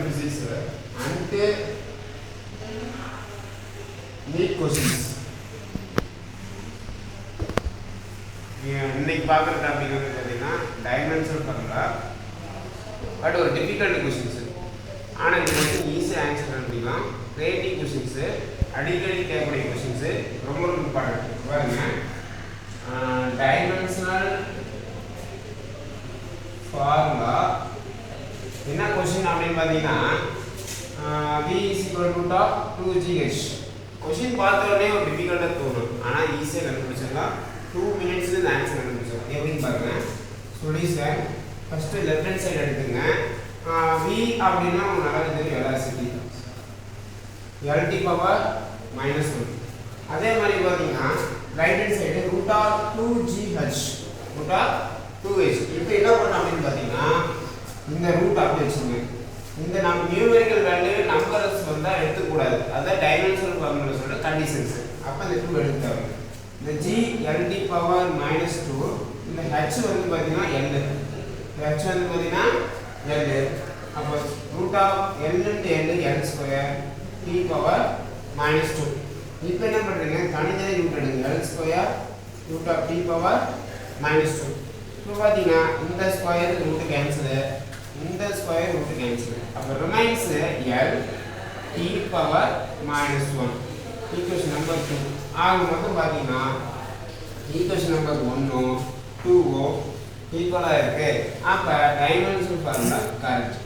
physics and neat questions. இன்னைக்கு பார்க்குற topic வந்து பார்த்தீங்கன்னா டைமென்ஷனல் ஃபார்முலா. பட் ஒரு டிஃபிகல்ட் கொஷின்ஸு, ஆனால் இது வந்து ஈஸியாக ஆன்சர் பண்ணிக்கலாம். கிரியேட்டிவ் கொஷின்ஸு, அடிக்கடி கேட்கக்கூடிய கொஷின்ஸு, ரொம்ப ரொம்ப இம்பார்ட்டன்ட். பாருங்க, டைமென்ஷனல் ஃபார்முலா என்ன கொஷின் அப்படின்னு பார்த்தீங்கன்னா v is equal to top 2gh. Question பார்த்த உடனே ஒரு டிஃபிகல்ட்டாக தோணும், ஆனால் ஈஸியாக கண்டுபிடிச்சிடலாம். 2 minutes இந்த ஆன்சர் கண்டுபிடிச்சோம். எப்படின்னு பாருங்க. Solution first left hand side எடுத்துங்க. v அப்படின்னா உங்களுக்கு நல்லா தெரியும், வெலாசிட்டி lt பவர் -1. அதே மாதிரி பாத்தீங்கன்னா right hand side √2gh √2h. இப்போ என்ன பண்ணணும் அப்படின்னு பாத்தீங்கன்னா இந்த ரூட் அப்படி வச்சுங்க. இந்த நம்ம நியூமெரிக்கல் வேல்யூ நம்பர்ஸ் வந்தா எடுக்க கூடாது. அதான் டைமென்ஷனல் ஃபார்முலா சொல்ற கண்டிஷன்ஸ். அப்ப இந்த 2 எடுத்துட்டாங்க. இந்த g lt பவர் -2, இந்த h வந்து பாத்தீங்கன்னா l, h வந்து பாத்தீங்கன்னா l. அப்ப √l × l square t power -2. இப்போ என்ன பண்றீங்க, தனித்தனி ரூட் எடுங்க. l square √t power -2. இப்போ பாத்தீங்கன்னா இந்த ஸ்கொயர் ரூட் கேன்சல், இந்த ஸ்கொயர் ரூட் கேன்சல். அப்ப remains l t power -1. Equation number 2. ஆக மொத்தம் பாத்தீங்கன்னா ஈக்குவேஷன் நம்பர் 1 2 ஈக்குவலா இருக்கு. அப்ப டைமென்ஷனல் ஃபார்முலா கரெக்ட்.